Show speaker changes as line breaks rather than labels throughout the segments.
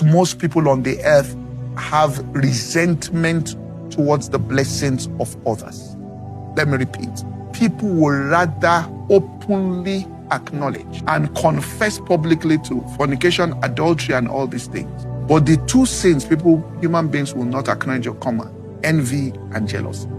Most people on the earth have resentment towards the blessings of others. Let me repeat. People will rather openly acknowledge and confess publicly to fornication, adultery, and all these things. But the two sins human beings will not acknowledge or common: envy and jealousy.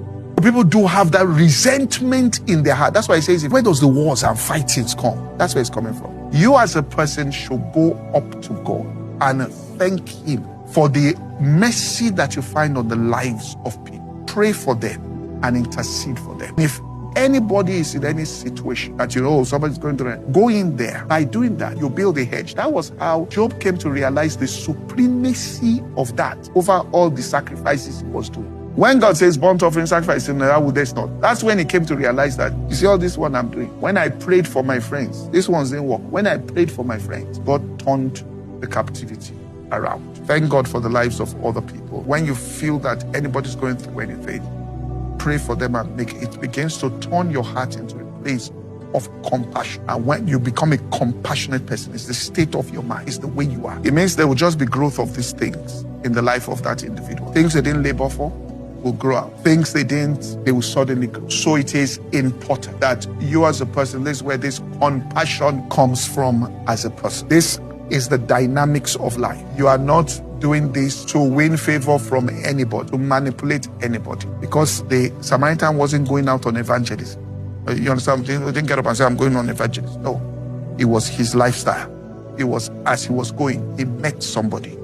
People do have that resentment in their heart. That's why it says, where does the wars and fightings come? That's where it's coming from. You as a person should go up to God and thank Him for the mercy that you find on the lives of people. Pray for them and intercede for them. If anybody is in any situation that somebody's going through, go in there. By doing that, you build a hedge. That was how Job came to realize the supremacy of that over all the sacrifices he was doing. When God says burnt offering, sacrifice, that's when he came to realize that, you see all this one I'm doing. When I prayed for my friends, this ones didn't work. When I prayed for my friends, God turned the captivity around. Thank God for the lives of other people. When you feel that anybody's going through anything, pray for them and it begins to turn your heart into a place of compassion. And when you become a compassionate person, it's the state of your mind, it's the way you are. It means there will just be growth of these things in the life of that individual. Things they didn't labor for will grow out. Things they will suddenly grow. So it is important that you as a person, this is where this compassion comes from as a person. This is the dynamics of life. You are not doing this to win favor from anybody, to manipulate anybody. Because the Samaritan wasn't going out on evangelism. You understand? He didn't get up and say, I'm going on evangelism. No. It was his lifestyle. It was, as he was going, he met somebody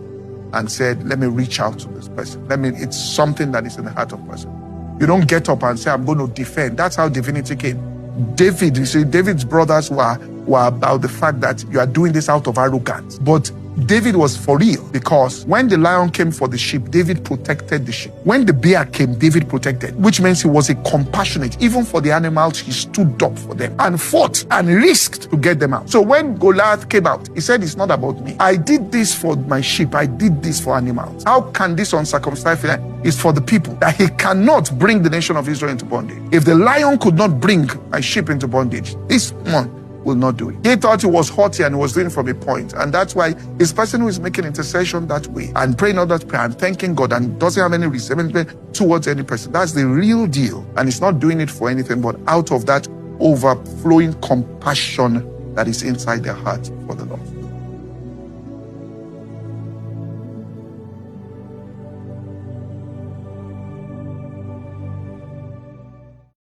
and said, let me reach out to this person. It's something that is in the heart of the person. You don't get up and say, I'm going to defend. That's how divinity came. David, you see, David's brothers were about the fact that you are doing this out of arrogance. But David was for real, because when the lion came for the sheep, David protected the sheep. When the bear came, David protected, which means he was a compassionate. Even for the animals, he stood up for them and fought and risked to get them out. So when Goliath came out, he said, it's not about me. I did this for my sheep. I did this for animals. How can this uncircumcised Philistine? It's for the people, that he cannot bring the nation of Israel into bondage. If the lion could not bring my sheep into bondage, this one will not do it. He thought he was haughty and was doing from a point. And that's why his person who is making intercession that way and praying all that prayer and thanking God and doesn't have any resentment towards any person, that's the real deal. And it's not doing it for anything but out of that overflowing compassion that is inside their heart for the Lord.